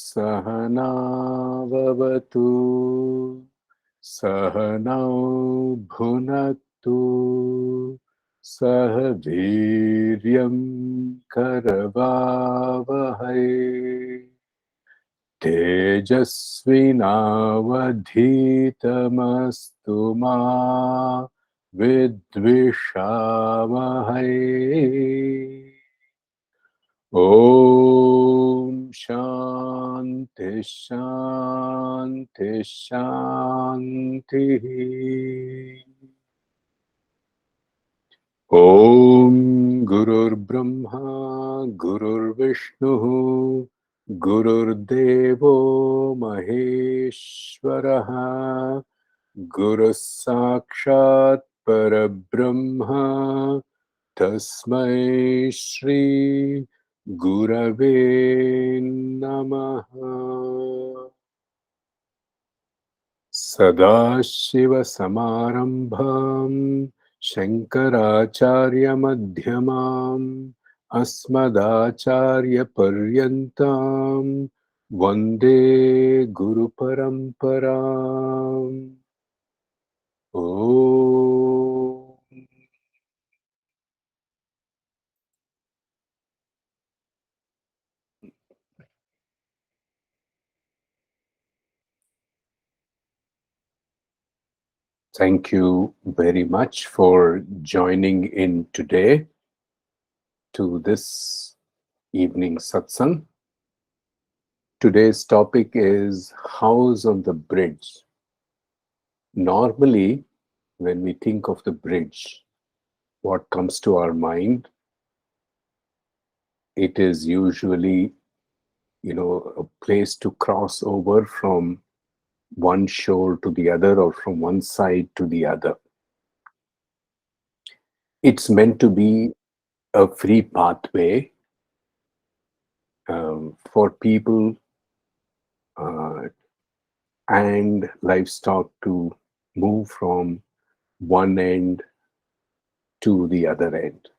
Sahanavavatu Sahanau Bhunaktu Sahaviryam Karavavahai Tejasvinavadhitamastu ma Vidvishamahai. Om Shanti Shanti Shanti. Om Gurur Brahma Gurur Vishnu Gurur Devo Maheshwaraha Guru Sakshat Parabrahma Tasmai Shri Gurave Namaha. Sadashiva Samarambham Shankaracharya Madhyamam Asmadacharya Paryantam Vande Guru Paramparam. Oh. Thank you very much for joining in today to this evening satsang. Today's topic is House on the Bridge. Normally, when we think of the bridge, what comes to our mind? It is usually, a place to cross over from one shore to the other or from one side to the other. It's meant to be a free pathway for people and livestock to move from one end to the other end.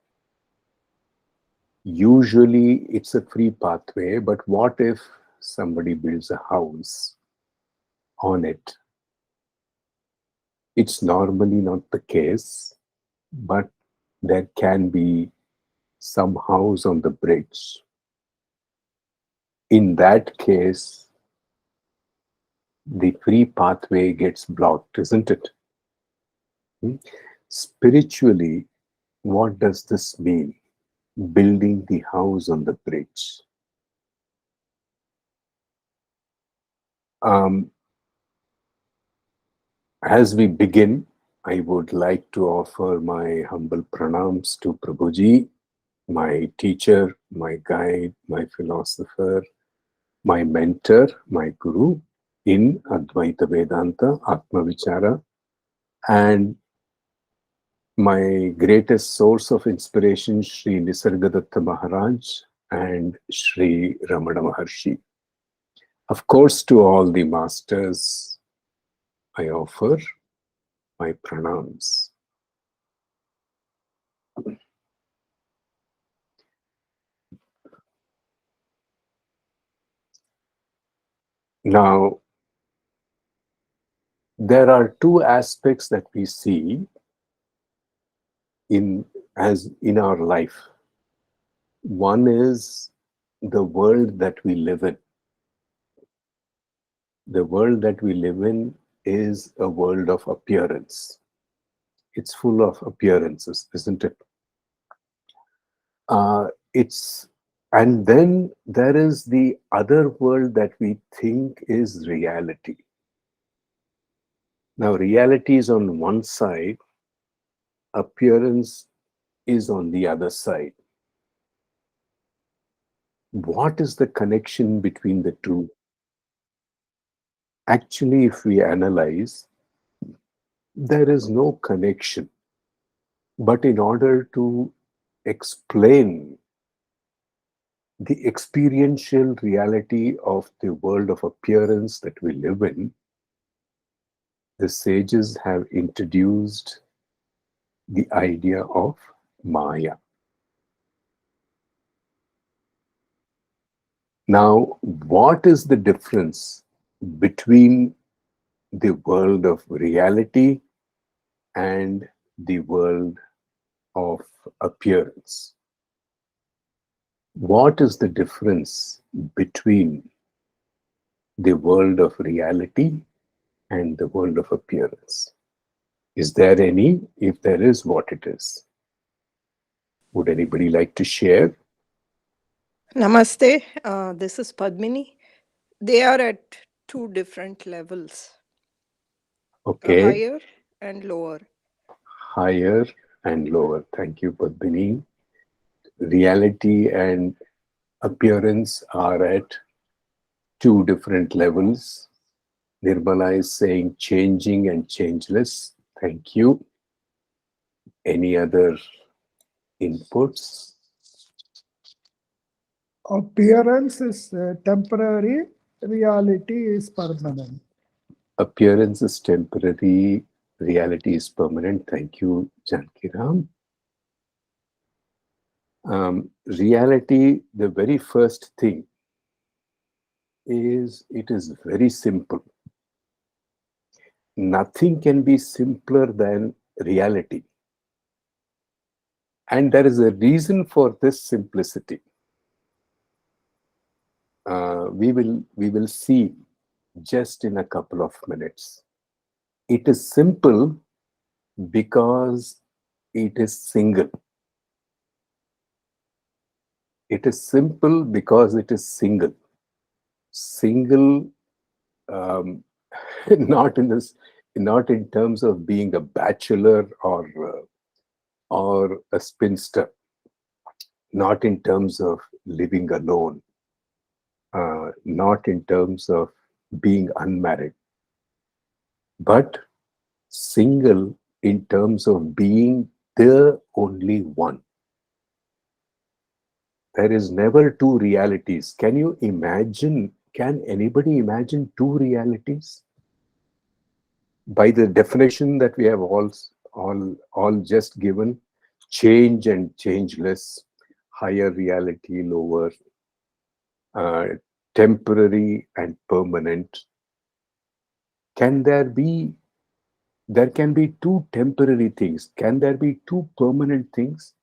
Usually it's a free pathway, but what if somebody builds a house on it? It's normally not the case, but there can be some house on the bridge. In that case, the free pathway gets blocked, isn't it? Spiritually, what does this mean? Building the house on the bridge. As we begin, I would like to offer my humble pranams to Prabhuji, my teacher, my guide, my philosopher, my mentor, my guru in Advaita Vedanta, Atma Vichara, and my greatest source of inspiration, Sri Nisargadatta Maharaj and Sri Ramana Maharshi. Of course, to all the masters, I offer my pranams. Now, there are two aspects that we see in our life. One is the world that we live in. The world that we live in is a world of appearance. It's full of appearances, isn't it? And then there is the other world that we think is reality. Now, reality is on one side, appearance is on the other side. What is the connection between the two? Actually, if we analyze, there is no connection. But in order to explain the experiential reality of the world of appearance that we live in, the sages have introduced the idea of Maya. Now, what is the difference between the world of reality and the world of appearance? What is the difference between the world of reality and the world of appearance? Is there any? If there is, what it is? Would anybody like to share? Namaste. This is Padmini. They are at two different levels, a Okay, higher and lower. higher and lower. Thank you, Padmini. Reality and appearance are at two different levels. Nirmala is saying changing and changeless. Thank you. Any other inputs? Appearance is temporary, reality is permanent. Appearance is temporary, reality is permanent. Thank you, Jankiram. Reality, the very first thing is it is very simple. Nothing can be simpler than reality. And there is a reason for this simplicity. We will see just in a couple of minutes. It is simple because it is single. It is simple because it is single. Single, um, not in this, not in terms of being a bachelor or a spinster, not in terms of living alone, not in terms of being unmarried, but single in terms of being the only one. There is never two realities. Can you imagine? Can anybody imagine two realities? By the definition that we have all just given, change and changeless, higher reality, lower, uh, temporary and permanent. Can there be? There can be two temporary things. Can there be two permanent things?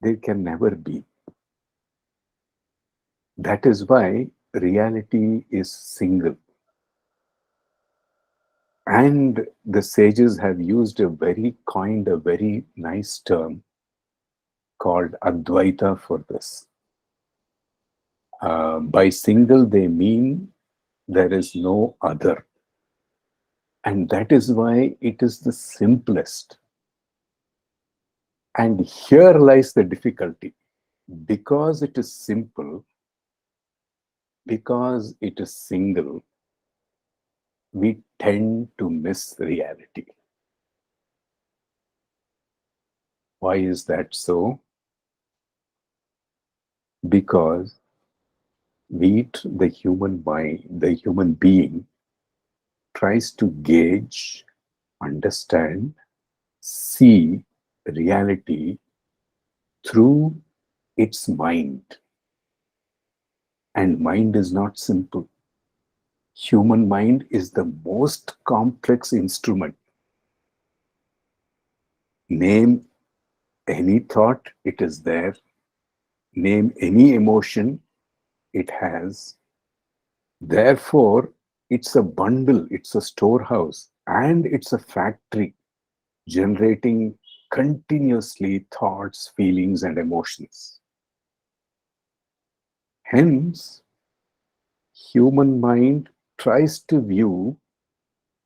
There can never be. That is why reality is single. And the sages have used a very nice term called Advaita for this. By single, they mean there is no other. And that is why it is the simplest. And here lies the difficulty. Because it is simple, because it is single, we tend to miss reality. Why is that so? Because the human mind, the human being tries to gauge, understand, see reality through its mind. And mind is not simple. Human mind is the most complex instrument. Name any thought, it is there. Name any emotion, it has. Therefore, it's a bundle, it's a storehouse, and it's a factory generating continuously thoughts, feelings, and emotions. Hence, human mind tries to view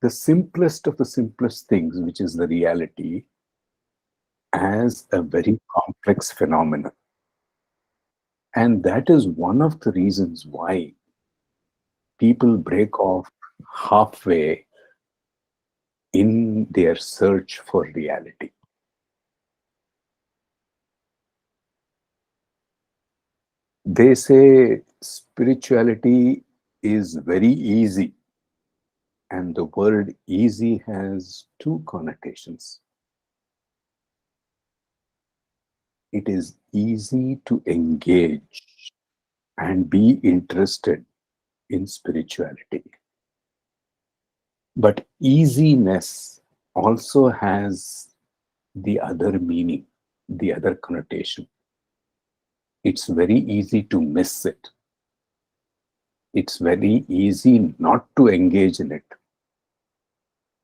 the simplest of the simplest things, which is the reality, as a very complex phenomenon. And that is one of the reasons why people break off halfway in their search for reality. They say spirituality is very easy, and the word easy has two connotations. It is easy to engage, and be interested in spirituality. But easiness also has the other meaning, the other connotation. It's very easy to miss it. It's very easy not to engage in it.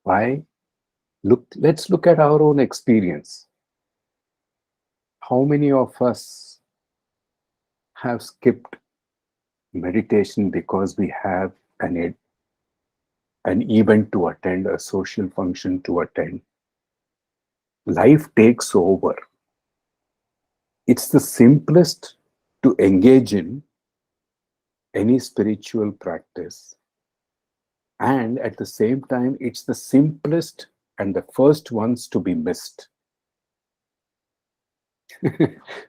Why? Let's look at our own experience. How many of us have skipped meditation because we have an event to attend, a social function to attend? Life takes over. It's the simplest to engage in any spiritual practice, and at the same time, it's the simplest and the first ones to be missed.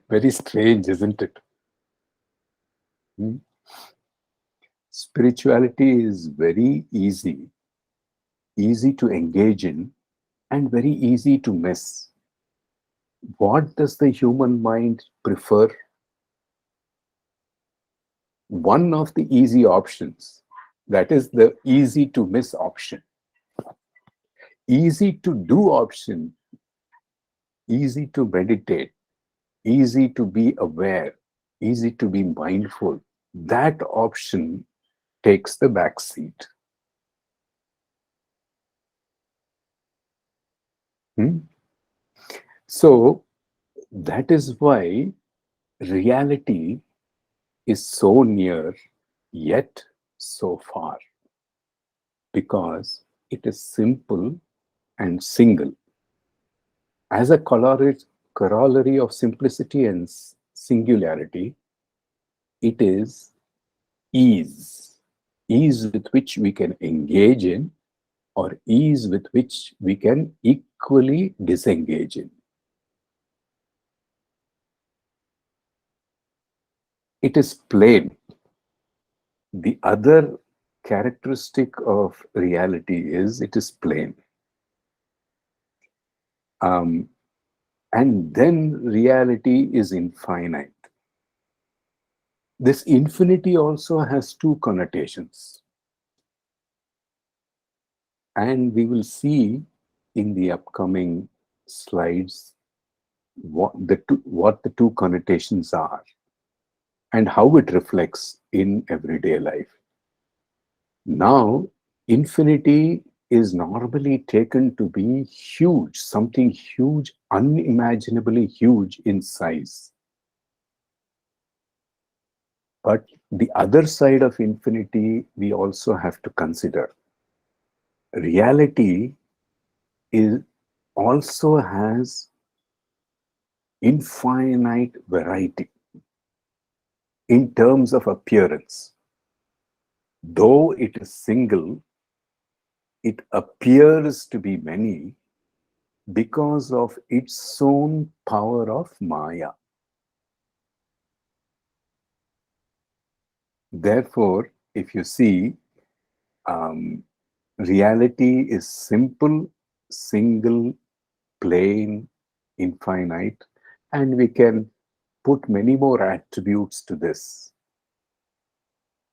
Very strange, isn't it? Spirituality is very easy to engage in, and very easy to miss. What does the human mind prefer? One of the easy options, that is the easy to miss option. Easy to do option, easy to meditate, easy to be aware, easy to be mindful, that option takes the back seat. So that is why reality is so near yet so far, because it is simple and single. As a corollary of simplicity and singularity, it is ease with which we can engage in, or ease with which we can equally disengage in. It is plain. The other characteristic of reality is it is plain. And then reality is infinite. This infinity also has two connotations. And we will see in the upcoming slides what the two connotations are and how it reflects in everyday life. Now, infinity is normally taken to be huge, something huge, unimaginably huge in size. But the other side of infinity we also have to consider. Reality also has infinite variety in terms of appearance. Though it is single, it appears to be many because of its own power of Maya. Therefore, if you see, reality is simple, single, plain, infinite, and we can put many more attributes to this.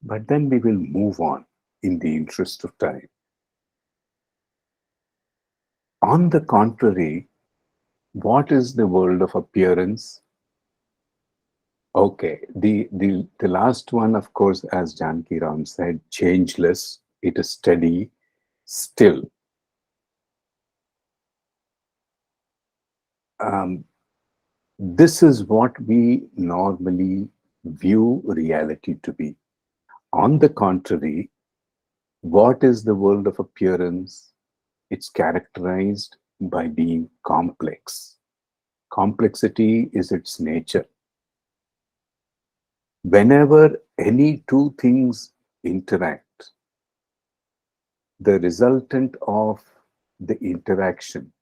But then we will move on in the interest of time. On the contrary, what is the world of appearance? Okay, the last one, of course, as Janki Ram said, changeless, it is steady, still. This is what we normally view reality to be. On the contrary, what is the world of appearance? It's characterized by being complex. Complexity is its nature. Whenever any two things interact, the resultant of the interaction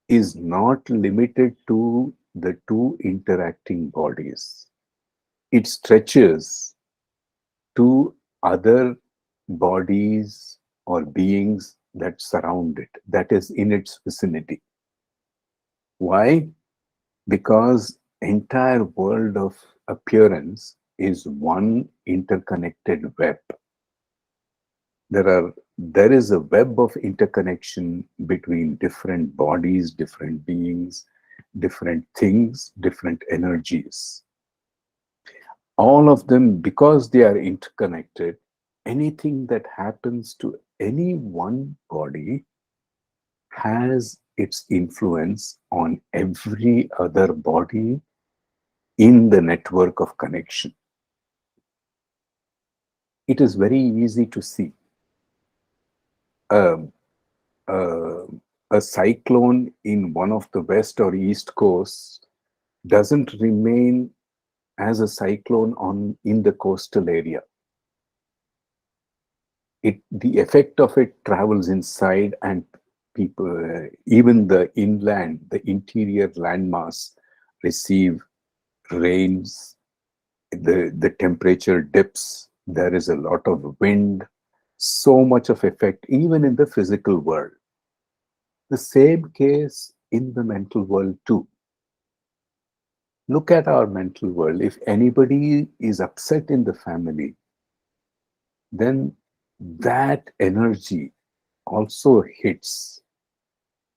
is not limited to the two interacting bodies. It stretches to other bodies or beings that surround it, that is in its vicinity. Why? Because entire world of appearance is one interconnected web. There is a web of interconnection between different bodies, different beings, different things, different energies. All of them, because they are interconnected, anything that happens to any one body has its influence on every other body in the network of connection. It is very easy to see. Um, uh, a cyclone in one of the west or east coasts doesn't remain as a cyclone in the coastal area. The effect of it travels inside, and people, even the inland, the interior landmass, receive rains. The temperature dips. There is a lot of wind. So much of effect, even in the physical world. The same case in the mental world too. Look at our mental world. If anybody is upset in the family, then that energy also hits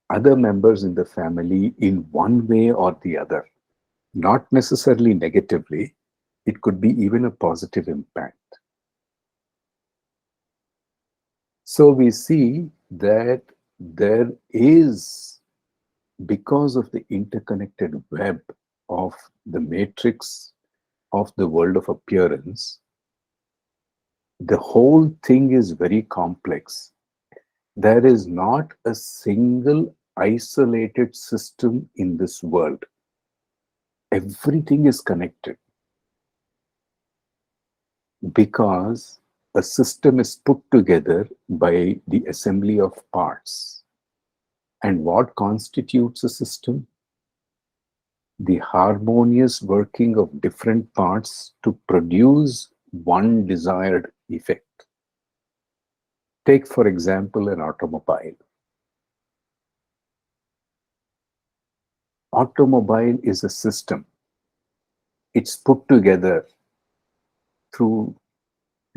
other members in the family in one way or the other. Not necessarily negatively, it could be even a positive impact. So we see that there is, because of the interconnected web of the matrix of the world of appearance, the whole thing is very complex. There is not a single isolated system in this world. Everything is connected because a system is put together by the assembly of parts. And what constitutes a system? The harmonious working of different parts to produce one desired effect. Take, for example, an automobile. Automobile is a system. It's put together through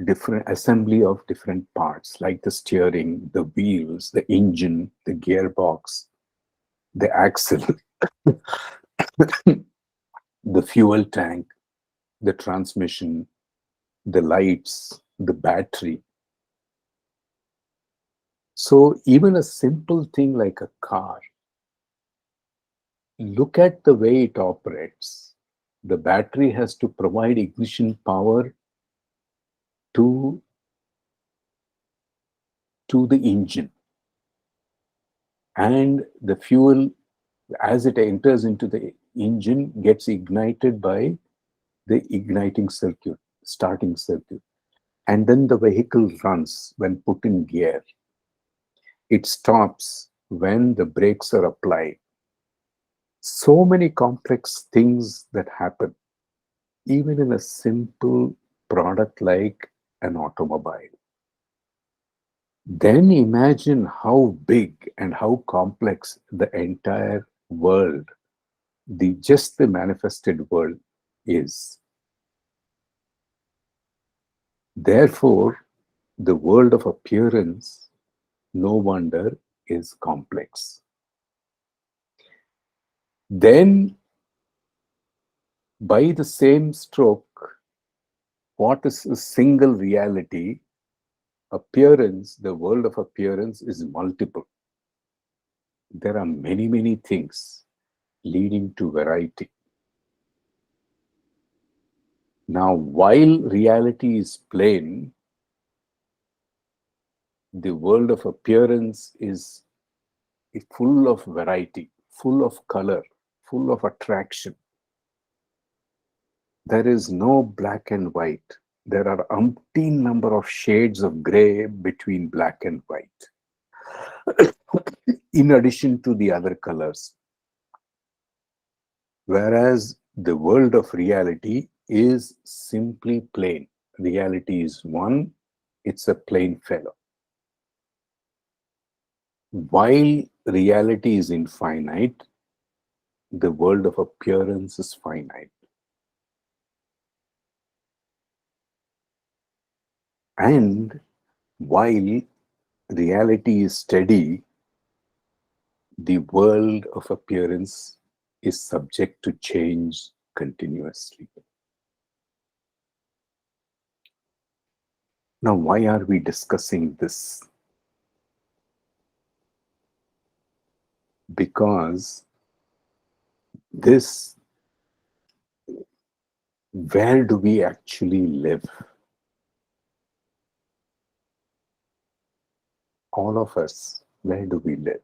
different assembly of different parts, like the steering, the wheels, the engine, the gearbox, the axle, the fuel tank, the transmission, the lights, the battery. So even a simple thing like a car, look at the way it operates. The battery has to provide ignition power to the engine, and the fuel, as it enters into the engine, gets ignited by the igniting circuit, starting circuit, and then the vehicle runs when put in gear. It stops when the brakes are applied. So many complex things that happen even in a simple product like an automobile. Then imagine how big and how complex the entire world, just the manifested world, is. Therefore, the world of appearance, no wonder, is complex. Then, by the same stroke, what is a single reality? Appearance, the world of appearance, is multiple. There are many, many things leading to variety. Now, while reality is plain, the world of appearance is full of variety, full of color, full of attraction. There is no black and white. There are umpteen number of shades of gray between black and white, in addition to the other colors. Whereas the world of reality is simply plain. Reality is one, it's a plain fellow. While reality is infinite, the world of appearance is finite. And while reality is steady, the world of appearance is subject to change continuously. Now, why are we discussing this? Because this, where do we actually live? All of us, where do we live?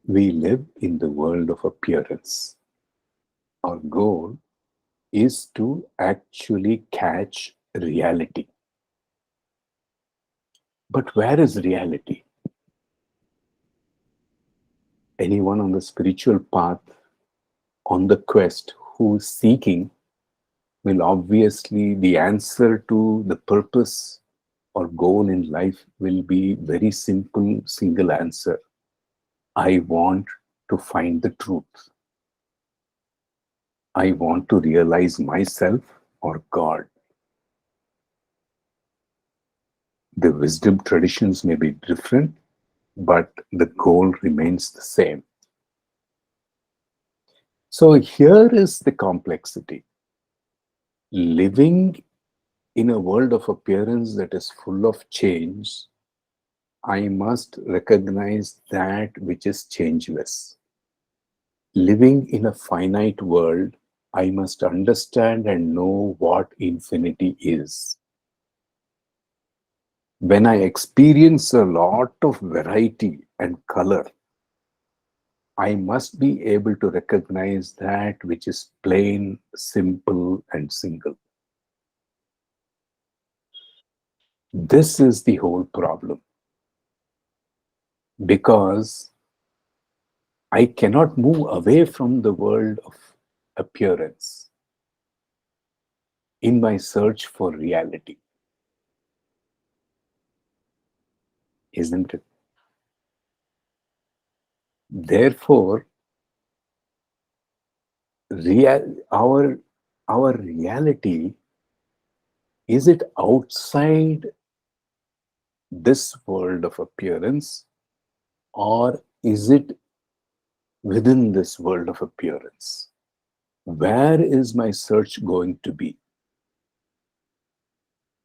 We live in the world of appearance. Our goal is to actually catch reality. But where is reality? Anyone on the spiritual path, on the quest, who is seeking, will obviously, the answer to the purpose or goal in life will be very simple, single answer. I want to find the truth. I want to realize myself or God. The wisdom traditions may be different, but the goal remains the same. So here is the complexity. Living in a world of appearance that is full of change, I must recognize that which is changeless. Living in a finite world, I must understand and know what infinity is. When I experience a lot of variety and color, I must be able to recognize that which is plain, simple, and single. This is the whole problem. Because I cannot move away from the world of appearance in my search for reality. Isn't it? Therefore, our reality, is it outside this world of appearance, or is it within this world of appearance? Where is my search going to be?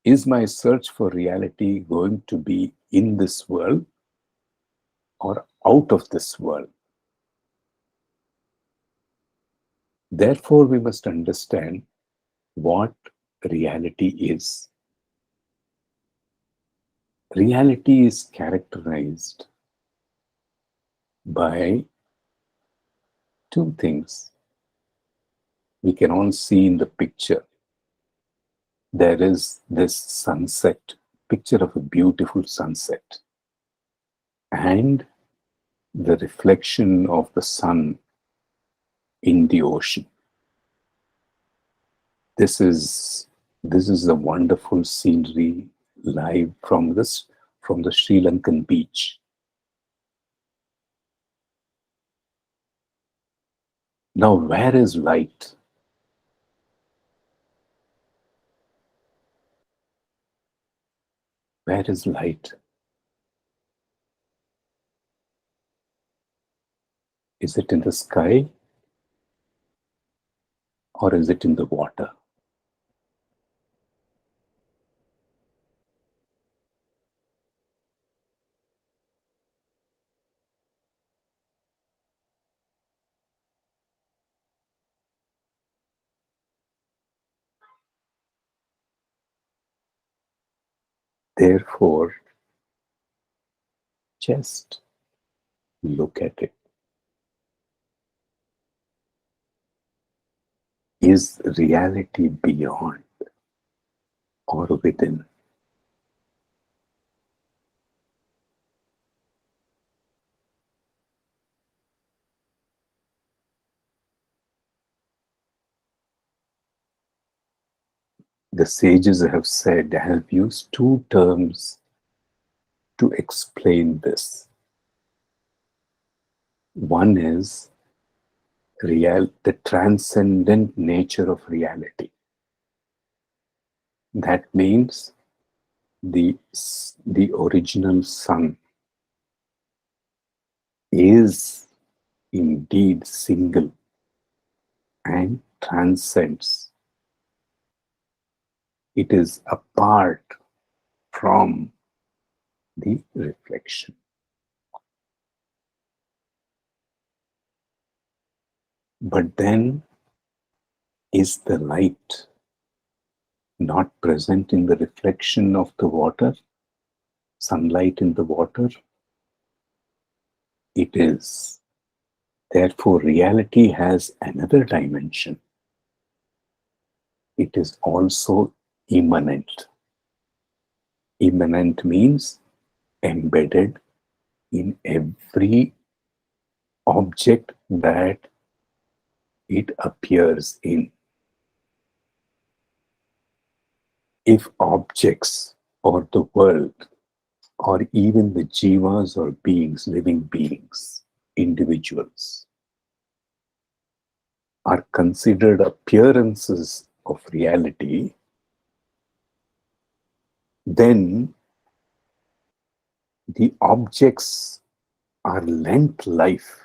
Is my search for reality going to be in this world or out of this world? Therefore, we must understand what reality is. Reality is characterized by two things. We can all see in the picture. There is this sunset, picture of a beautiful sunset, and the reflection of the sun in the ocean. This is a wonderful scenery live from the Sri Lankan beach. Now, where is light? Where is light? Is it in the sky or is it in the water? Therefore, just look at it. Is reality beyond or within? The sages have said, have used two terms to explain this. One is the transcendent nature of reality. That means the original sun is indeed single and transcends. It is apart from the reflection. But then, is the light not present in the reflection of the water, sunlight in the water? It is. Therefore, reality has another dimension. It is also immanent. Immanent means embedded in every object that it appears in. If objects or the world or even the jivas or beings, living beings, individuals, are considered appearances of reality, then the objects are lent life,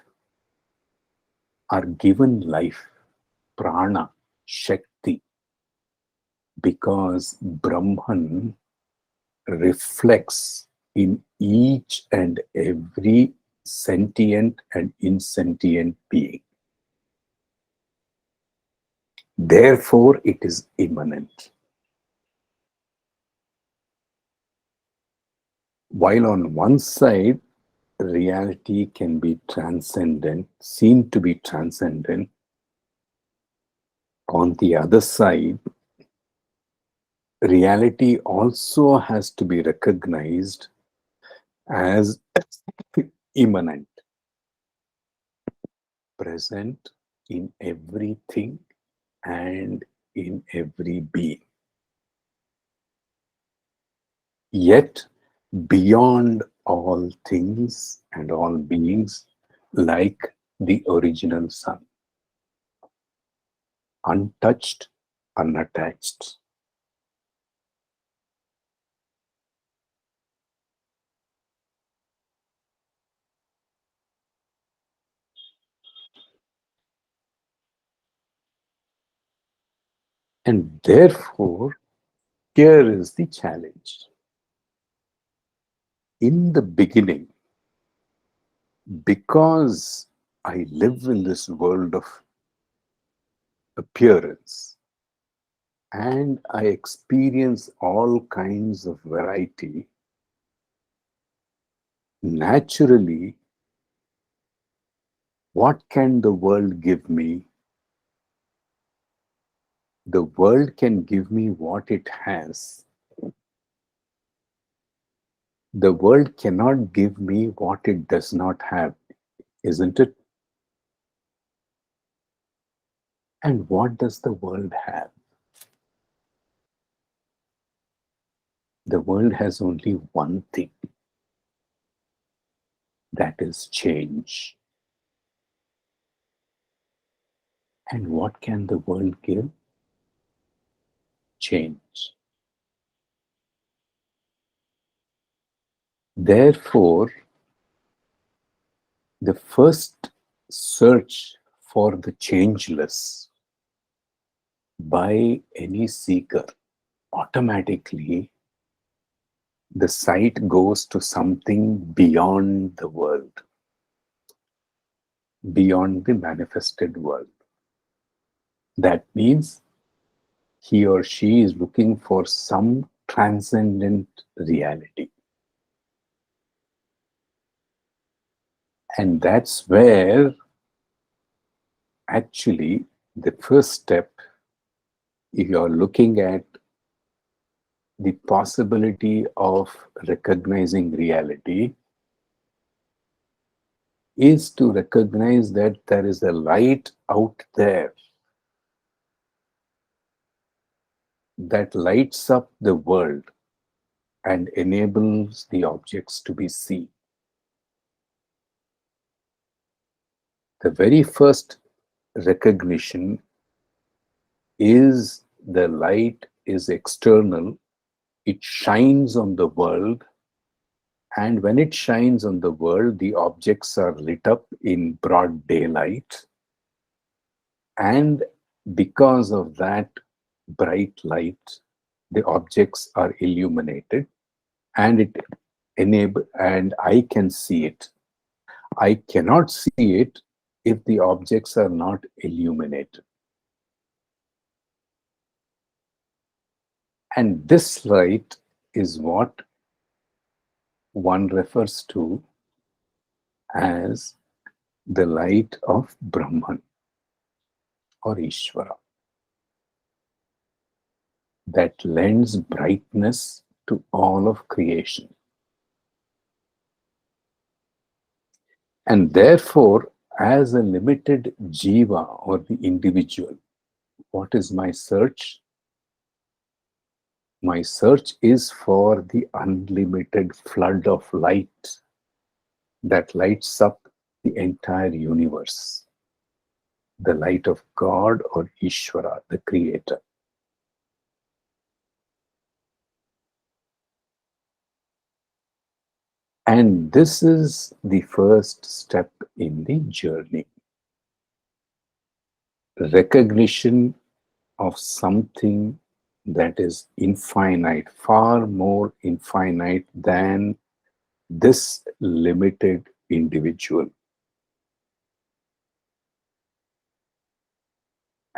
are given life, prana, shakti, because Brahman reflects in each and every sentient and insentient being. Therefore, it is immanent. While on one side, reality can be transcendent, seen to be transcendent, on the other side, reality also has to be recognized as immanent, present in everything and in every being. Yet, beyond all things and all beings, like the original sun, untouched, unattached. And therefore, here is the challenge. In the beginning, because I live in this world of appearance and I experience all kinds of variety, naturally, what can the world give me? The world can give me what it has. The world cannot give me what it does not have, isn't it? And what does the world have? The world has only one thing, that is change. And what can the world give? Change. Therefore, the first search for the changeless by any seeker, automatically the sight goes to something beyond the world, beyond the manifested world. That means he or she is looking for some transcendent reality. And that's where actually the first step, if you're looking at the possibility of recognizing reality, is to recognize that there is a light out there that lights up the world and enables the objects to be seen. The very first recognition is the light is external. It shines on the world, and when it shines on the world, the objects are lit up in broad daylight. And because of that bright light, the objects are illuminated, and and I can see it. I cannot see it if the objects are not illuminated. And this light is what one refers to as the light of Brahman or Ishvara, that lends brightness to all of creation. And therefore, as a limited jiva or the individual, what is my search? My search is for the unlimited flood of light that lights up the entire universe, the light of God or Ishvara, the Creator. And this is the first step in the journey. Recognition of something that is infinite, far more infinite than this limited individual.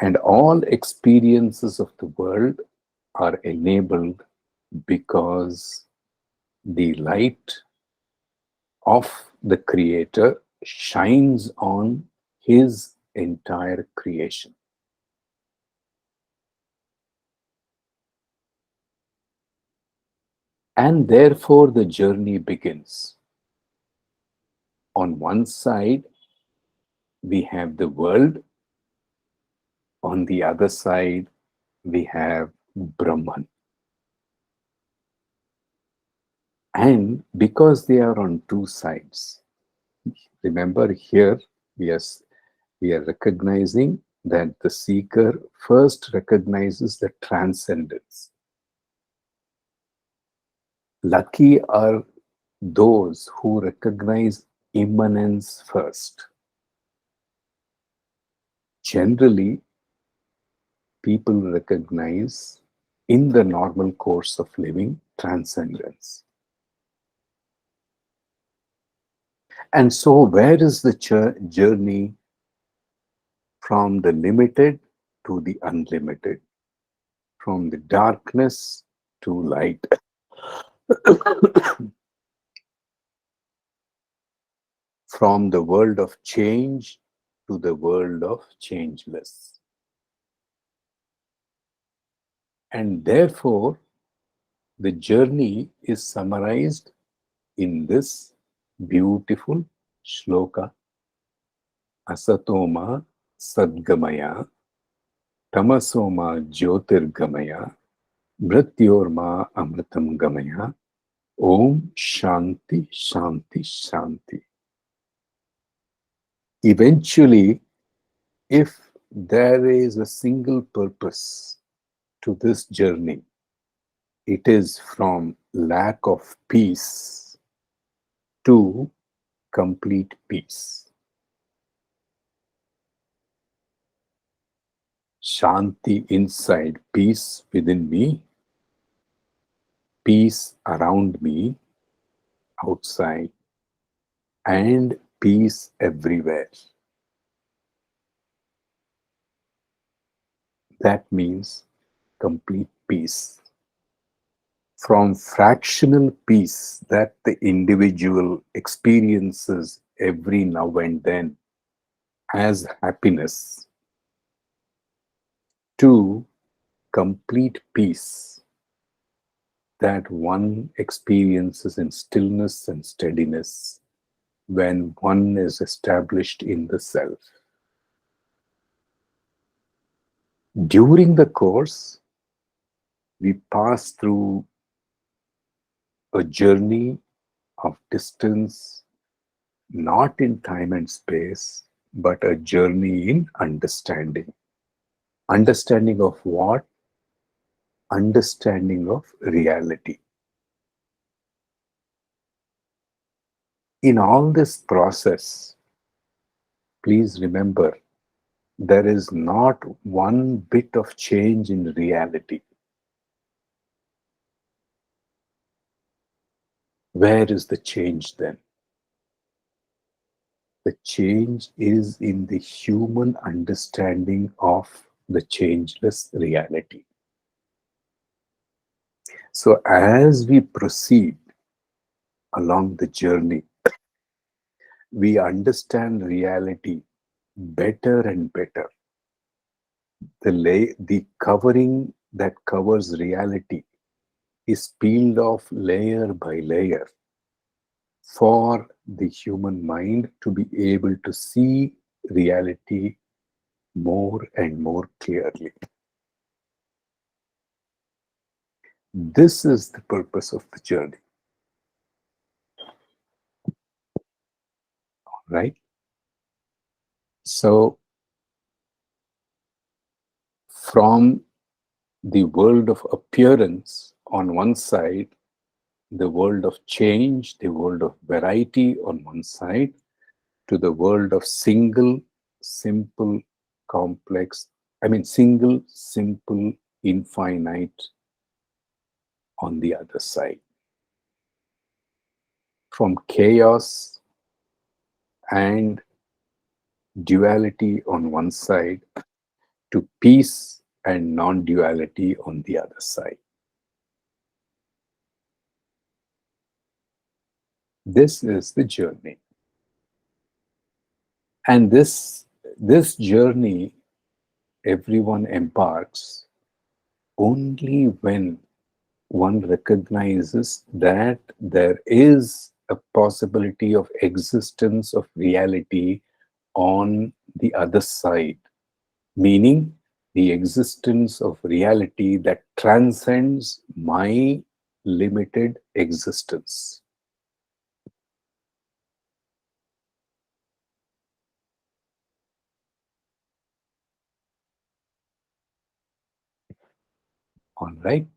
And all experiences of the world are enabled because the light of the Creator shines on His entire creation. And therefore, the journey begins. On one side, we have the world. On the other side, we have Brahman. And because they are on two sides, remember here, we are recognizing that the seeker first recognizes the transcendence. Lucky are those who recognize immanence first. Generally, people recognize in the normal course of living transcendence. And so, where is the journey from the limited to the unlimited, from the darkness to light? From the world of change to the world of changeless. And therefore, the journey is summarized in this beautiful shloka: Asatoma Sadgamaya, Tamasoma Jyotirgamaya, Mrityorma Amritam Gamaya, Om Shanti Shanti Shanti. Eventually, if there is a single purpose to this journey, it is from lack of peace to complete peace. Shanti inside, peace within me, peace around me, outside, and peace everywhere. That means complete peace. From fractional peace that the individual experiences every now and then as happiness, to complete peace that one experiences in stillness and steadiness when one is established in the self. During the course, we pass through a journey of distance, not in time and space, but a journey in understanding. Understanding of what? understanding of reality. In all this process, please remember, there is not one bit of change in reality. Where is the change then? The change is in the human understanding of the changeless reality. So as we proceed along the journey, we understand reality better and better. The covering that covers reality is peeled off layer by layer for the human mind to be able to see reality more and more clearly. This is the purpose of the journey, right? So, from the world of appearance on one side, the world of change, the world of variety on one side, to the world of single, simple, infinite on the other side. From chaos and duality on one side to peace and non-duality on the other side. This is the journey. And this journey, everyone embarks only when one recognizes that there is a possibility of existence of reality on the other side, meaning the existence of reality that transcends my limited existence. All right.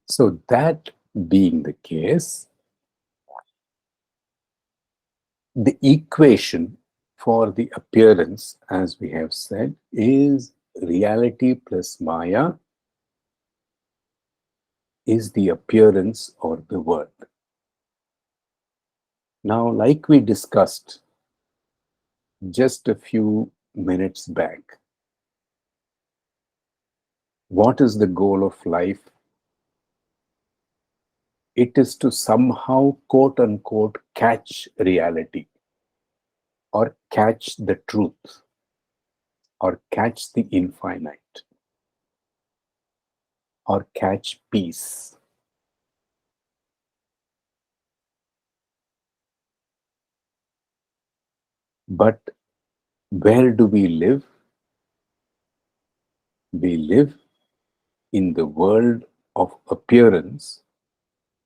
So, that being the case, the equation for the appearance, as we have said, is reality plus Maya is the appearance or the world. Now, like we discussed just a few minutes back, what is the goal of life? It is to somehow, quote unquote, catch reality or catch the truth or catch the infinite or catch peace. But where do we live? We live in the world of appearance,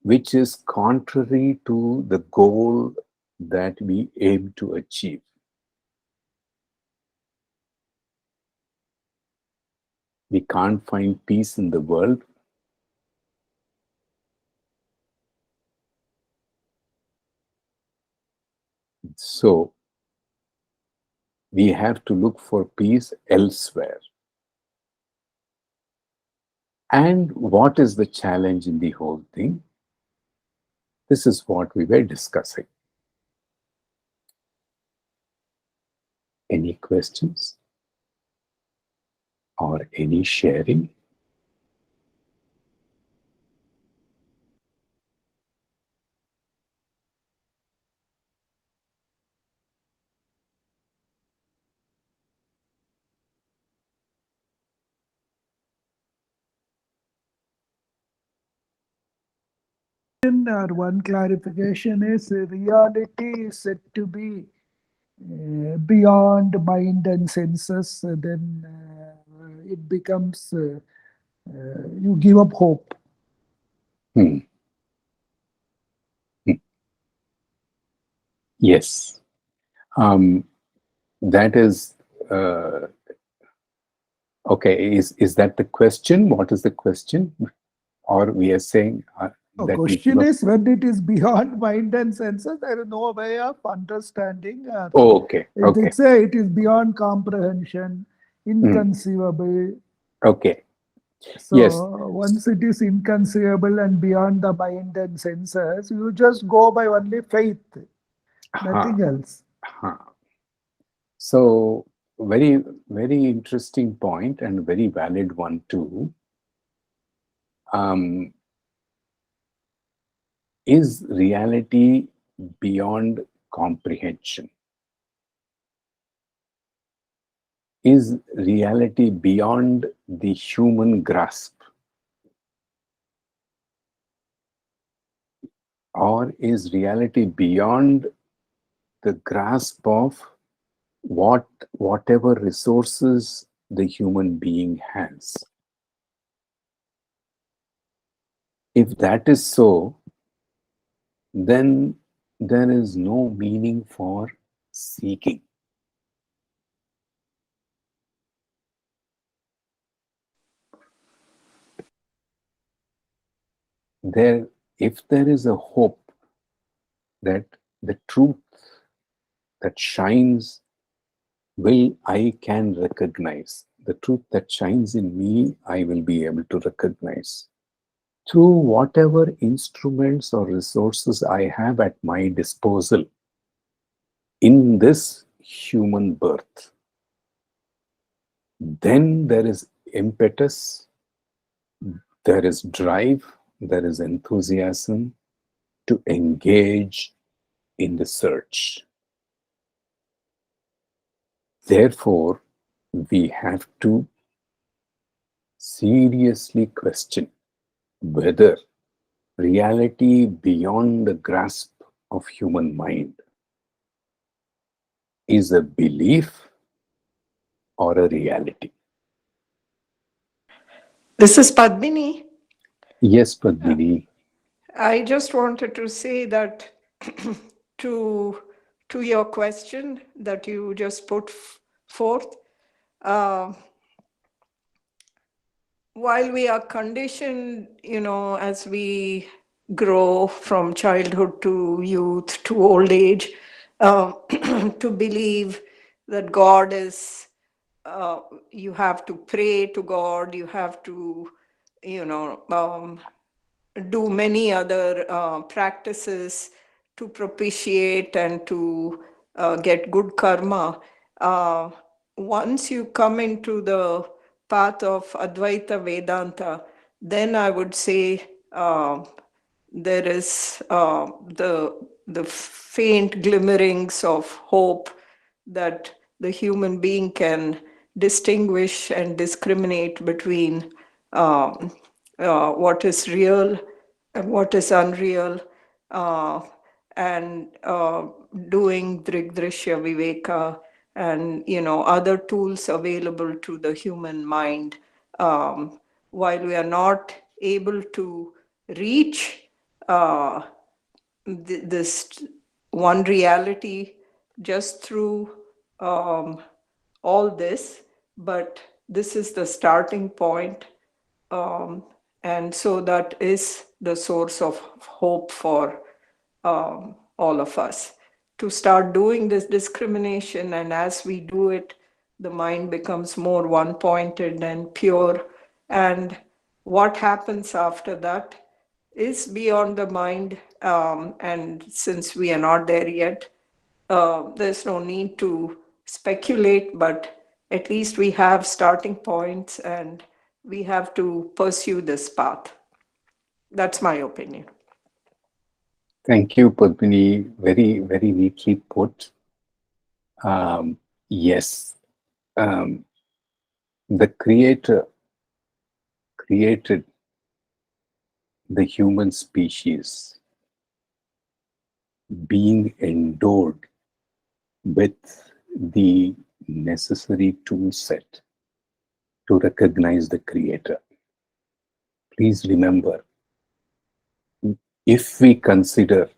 which is contrary to the goal that we aim to achieve. We can't find peace in the world. So we have to look for peace elsewhere. And what is the challenge in the whole thing? This is what we were discussing. Any questions or any sharing? Or one clarification is reality is said to be beyond mind and senses, then it becomes you give up hope. Hmm. Yes. That is Okay, is that the question? What is the question? Or we are saying The that we question give up? is, when it is beyond mind and senses, there is no way of understanding. Oh, okay, okay, It's a, it is beyond comprehension, mm, inconceivable. okay. Yes, So once it is inconceivable and beyond the mind and senses, you just go by only faith, huh, nothing else. huh. So very, very interesting point and very valid one too. Um, is reality beyond comprehension? Is reality beyond the human grasp? Or is reality beyond the grasp of whatever resources the human being has? If that is so, then there is no meaning for seeking. There, if there is a hope that the truth that shines I can recognize. The truth that shines in me, I will be able to recognize. Through whatever instruments or resources I have at my disposal in this human birth, then there is impetus, there is drive, there is enthusiasm to engage in the search. Therefore, we have to seriously question whether reality beyond the grasp of human mind is a belief or a reality. This is Padmini. Yes, Padmini. I just wanted to say that to your question that you just put forth, uh, while we are conditioned, as we grow from childhood to youth to old age, to believe that God is, you have to pray to God, you have to, do many other practices to propitiate and to get good karma. Uh, Once you come into the path of Advaita Vedanta, then I would say there is the faint glimmerings of hope that the human being can distinguish and discriminate between what is real and what is unreal, uh, and doing Drigdrishya Viveka and other tools available to the human mind. While we are not able to reach uh, this one reality just through all this, but this is the starting point. Um, and so that is the source of hope for all of us to start doing this discrimination. And as we do it, the mind becomes more one pointed and pure. And what happens after that is beyond the mind. And since we are not there yet, there's no need to speculate, but at least we have starting points and we have to pursue this path. That's my opinion. Thank you, Padmini. Very, very neatly put. Yes, um, the Creator created the human species being endowed with the necessary tool set to recognize the Creator. Please remember, if we consider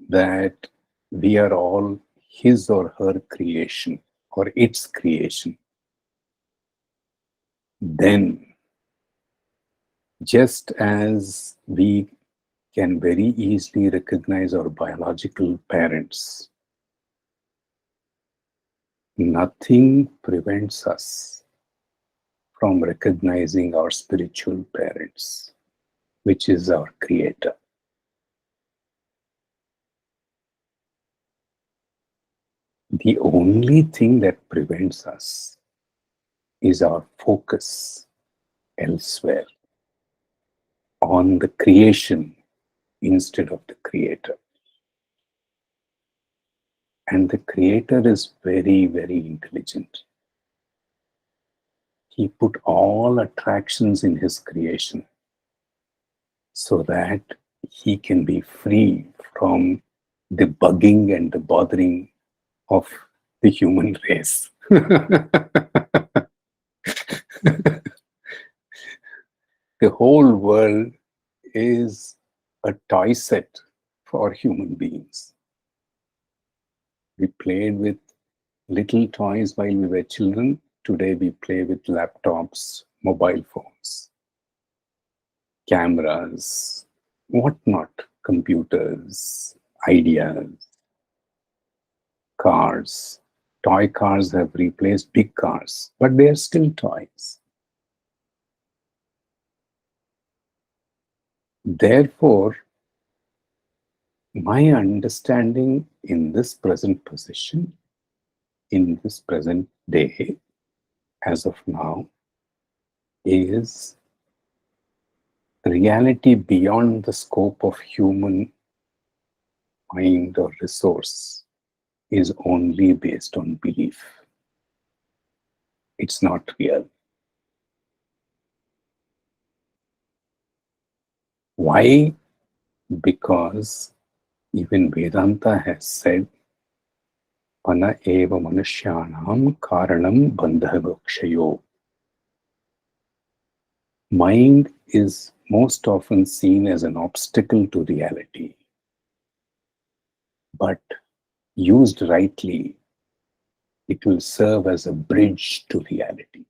that we are all his or her creation or its creation, then just as we can very easily recognize our biological parents, nothing prevents us from recognizing our spiritual parents, which is our Creator. The only thing that prevents us is our focus elsewhere, on the creation instead of the Creator. And the Creator is very, very intelligent. He put all attractions in his creation so that he can be free from the bugging and the bothering of the human race. The whole world is a toy set for human beings. We played with little toys while we were children. Today we play with laptops, mobile phones, cameras, whatnot, computers, ideas, cars. Toy cars have replaced big cars, but they are still toys. Therefore, my understanding in this present position, in this present day, as of now, is reality beyond the scope of human mind or resource is only based on belief. It's not real. Why? Because even Vedanta has said, Pana eva manushyanam karanam bandhavakshayo. Mind is most often seen as an obstacle to reality. But used rightly, it will serve as a bridge to reality.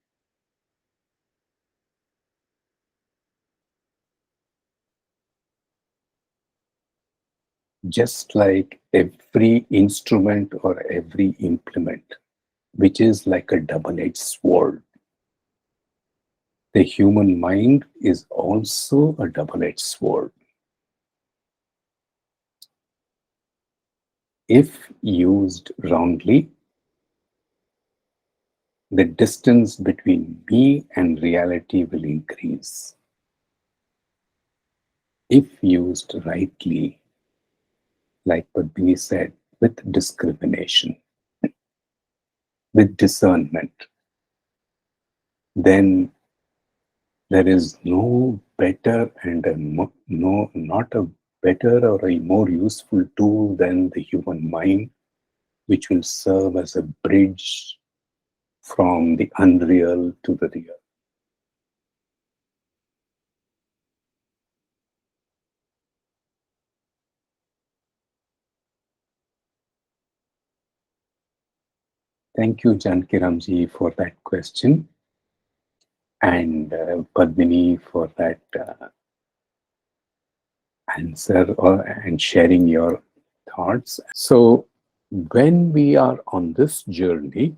Just like every instrument or every implement, which is like a double-edged sword, the human mind is also a double-edged sword. If used wrongly, the distance between me and reality will increase. If used rightly, like Padmini said, with discrimination, with discernment, then there is no better and not a better or a more useful tool than the human mind, which will serve as a bridge from the unreal to the real. Thank you, Jankiramji, for that question, and Padmini for that answer and sharing your thoughts. So, when we are on this journey,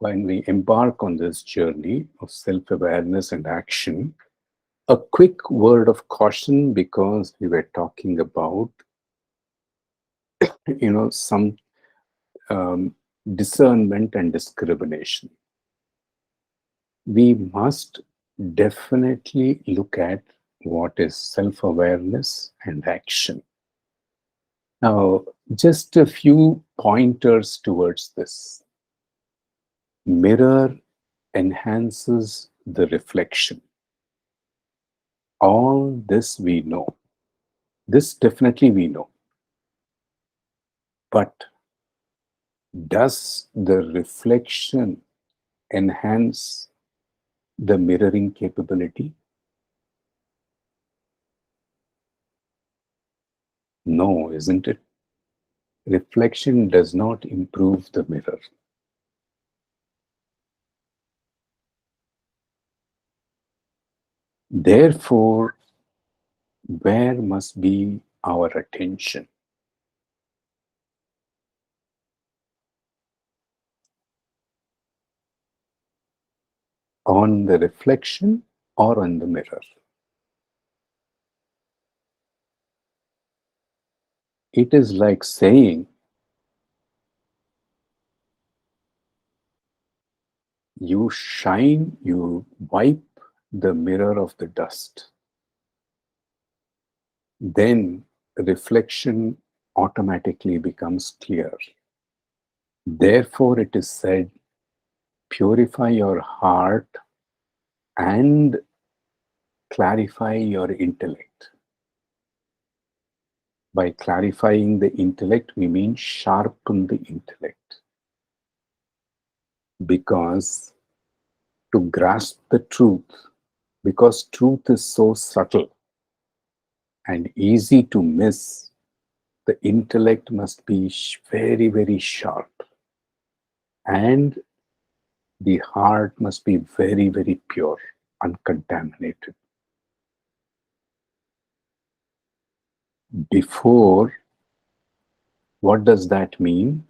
when we embark on this journey of self-awareness and action, a quick word of caution, because we were talking about, some discernment and discrimination. We must definitely look at what is self-awareness and action. Now, just a few pointers towards this. Mirror enhances the reflection. All this we know. This definitely we know. But does the reflection enhance the mirroring capability? No, isn't it? Reflection does not improve the mirror. Therefore, where must be our attention? On the reflection or on the mirror? It is like saying, you shine, you wipe the mirror of the dust. Then reflection automatically becomes clear. Therefore, it is said, purify your heart and clarify your intellect. By clarifying the intellect, we mean sharpen the intellect. Because to grasp the truth, because truth is so subtle and easy to miss, the intellect must be very, very sharp. And the heart must be very, very pure, uncontaminated. Before, what does that mean?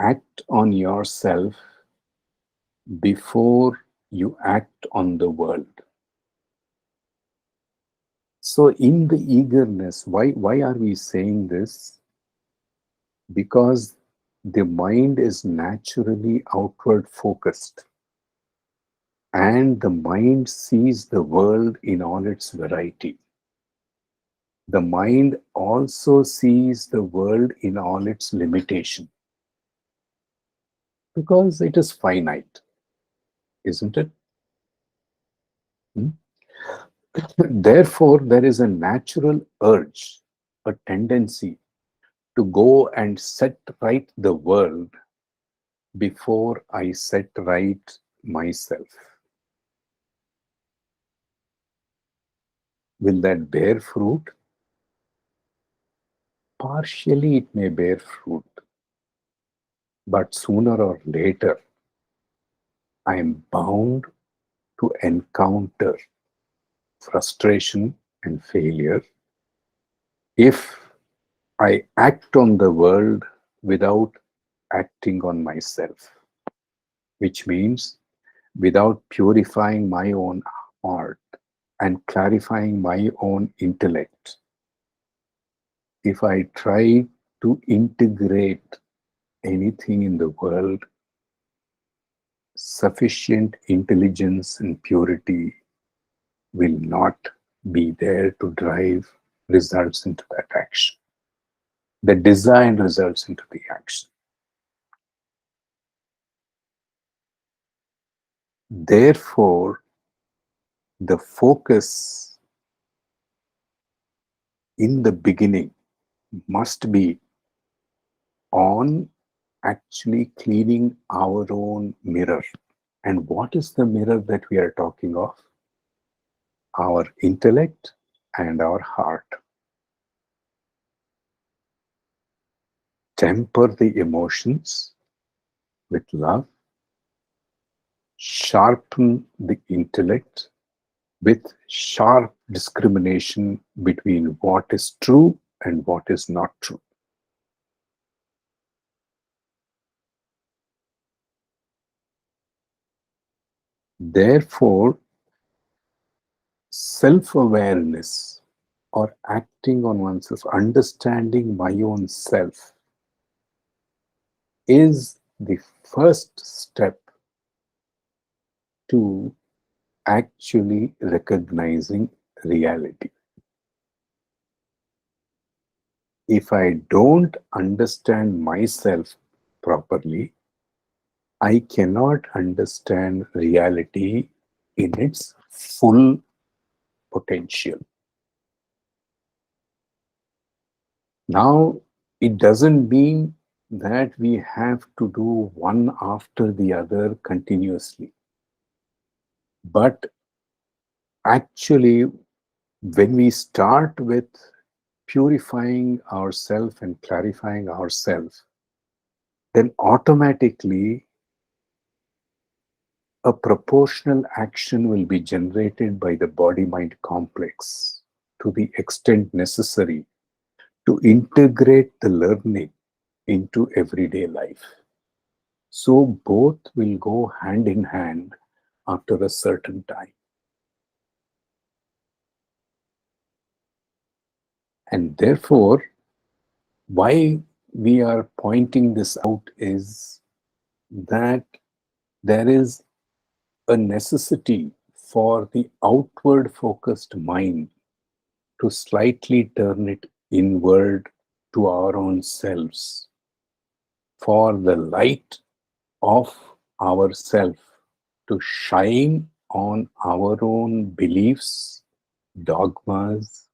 Act on yourself before you act on the world. So in the eagerness, why are we saying this? Because the mind is naturally outward focused, and the mind sees the world in all its variety. The mind also sees the world in all its limitation, because it is finite, isn't it? Therefore, there is a natural urge, a tendency to go and set right the world before I set right myself. Will that bear fruit? Partially it may bear fruit, but sooner or later I am bound to encounter frustration and failure if I act on the world without acting on myself, which means without purifying my own heart and clarifying my own intellect. If I try to integrate anything in the world, sufficient intelligence and purity will not be there to drive results into that action. The design results into the action. Therefore, the focus in the beginning must be on actually cleaning our own mirror. And what is the mirror that we are talking of? Our intellect and our heart. Temper the emotions with love, sharpen the intellect with sharp discrimination between what is true and what is not true. Therefore, self-awareness or acting on oneself, understanding my own self, is the first step to actually recognizing reality. If I don't understand myself properly, I cannot understand reality in its full potential. Now, it doesn't mean that we have to do one after the other continuously. But actually, when we start with purifying ourselves and clarifying ourselves, then automatically a proportional action will be generated by the body-mind complex to the extent necessary to integrate the learning into everyday life. So both will go hand in hand after a certain time. And therefore, why we are pointing this out is that there is a necessity for the outward focused mind to slightly turn it inward to our own selves, for the light of ourself to shine on our own beliefs, dogmas,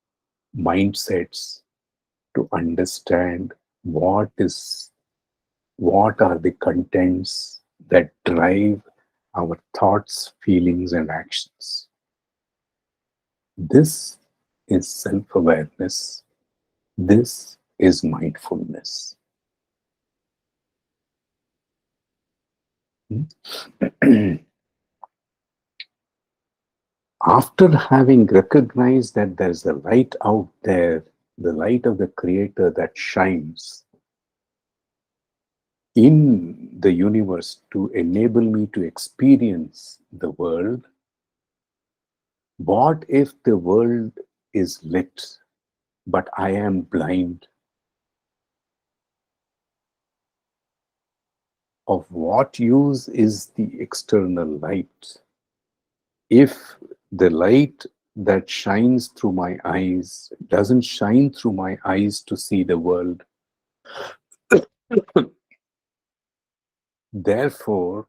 mindsets, to understand what are the contents that drive our thoughts, feelings, and actions. This is self-awareness. This is mindfulness. After having recognized that there's a light out there, the light of the Creator that shines in the universe to enable me to experience the world, what if the world is lit, but I am blind? Of what use is the external light if the light that shines through my eyes doesn't shine through my eyes to see the world? Therefore,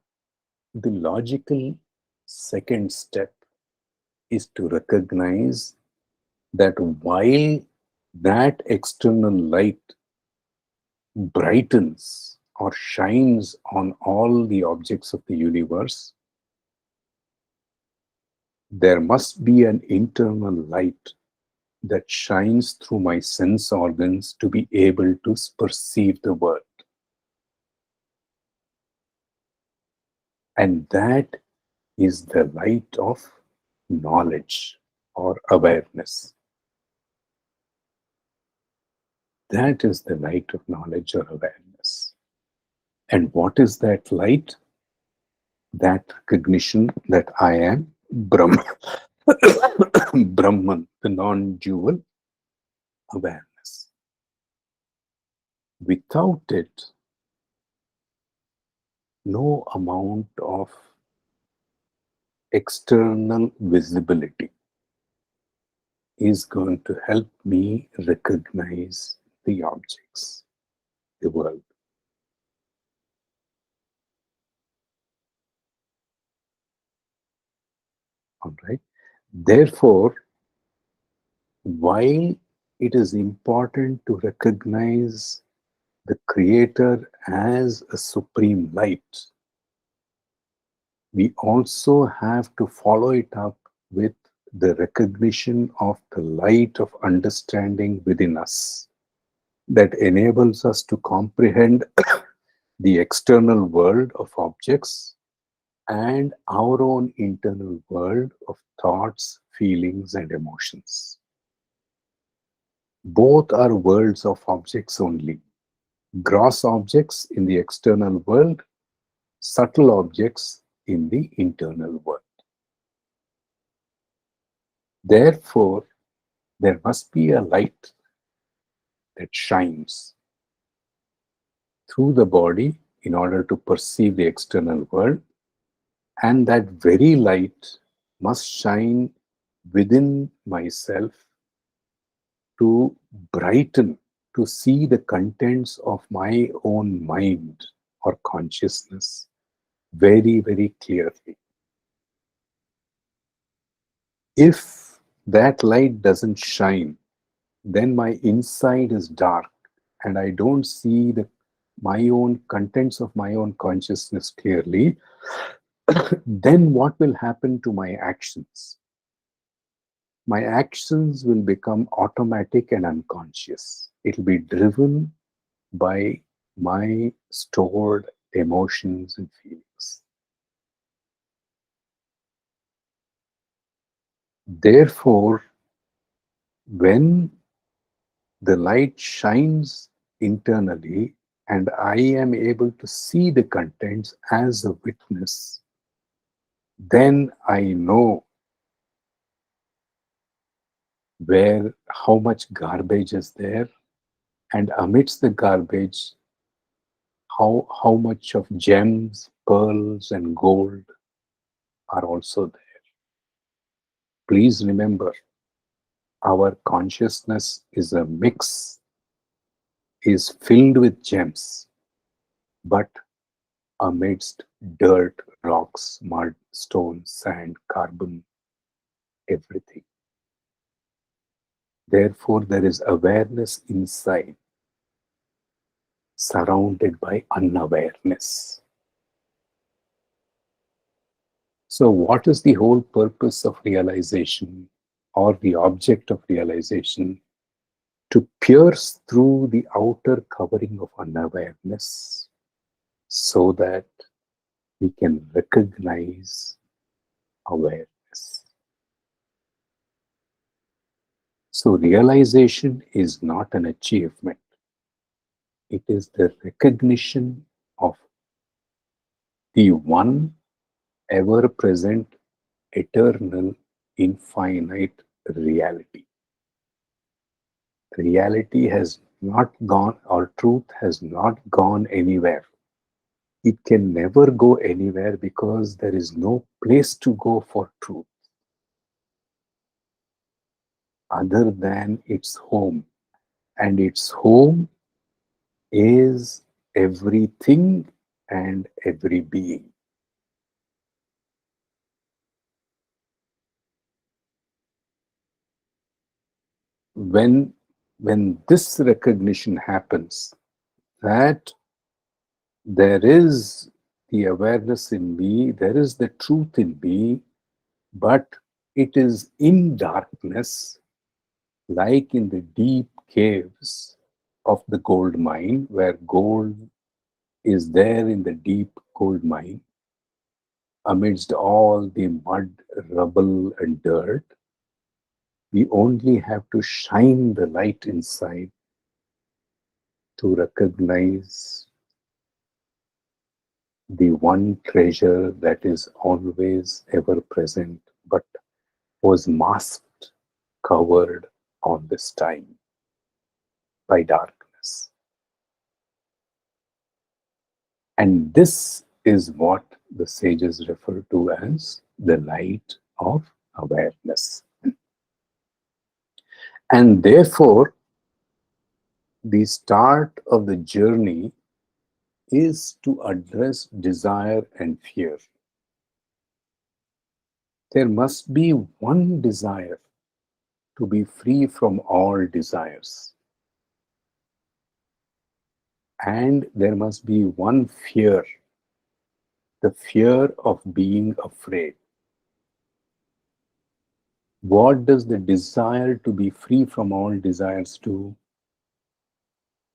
the logical second step is to recognize that while that external light brightens or shines on all the objects of the universe, there must be an internal light that shines through my sense organs to be able to perceive the world. And that is the light of knowledge or awareness. That is the light of knowledge or awareness. And what is that light? That recognition that I am Brahman, Brahman, the non-dual awareness. Without it, no amount of external visibility is going to help me recognize the objects, the world. All right. Therefore, while it is important to recognize the Creator as a supreme light, we also have to follow it up with the recognition of the light of understanding within us that enables us to comprehend the external world of objects and our own internal world of thoughts, feelings, and emotions. Both are worlds of objects only. Gross objects in the external world, subtle objects in the internal world. Therefore, there must be a light that shines through the body in order to perceive the external world, and that very light must shine within myself to brighten, to see the contents of my own mind or consciousness very, very clearly. If that light doesn't shine, then my inside is dark and I don't see my own contents of my own consciousness clearly. Then what will happen to my actions? My actions will become automatic and unconscious. It will be driven by my stored emotions and feelings. Therefore, when the light shines internally and I am able to see the contents as a witness, then I know how much garbage is there, and amidst the garbage, how much of gems, pearls, and gold are also there. Please remember, our consciousness is a mix, is filled with gems, but amidst dirt, rocks, mud, stone, sand, carbon, everything. Therefore, there is awareness inside, surrounded by unawareness. So, what is the whole purpose of realization or the object of realization? To pierce through the outer covering of unawareness so that we can recognize awareness. So, realization is not an achievement, it is the recognition of the one ever present, eternal, infinite reality. Reality has not gone, or truth has not gone anywhere. It can never go anywhere because there is no place to go for truth other than its home. And its home is everything and every being. When this recognition happens, that there is the awareness in me, there is the truth in me, but it is in darkness, like in the deep caves of the gold mine, where gold is there in the deep gold mine, amidst all the mud, rubble, and dirt. We only have to shine the light inside to recognize the one treasure that is always ever present, but was masked, covered all this time by darkness. And this is what the sages refer to as the light of awareness. And therefore, the start of the journey is to address desire and fear. There must be one desire to be free from all desires. And there must be one fear, the fear of being afraid. What does the desire to be free from all desires do?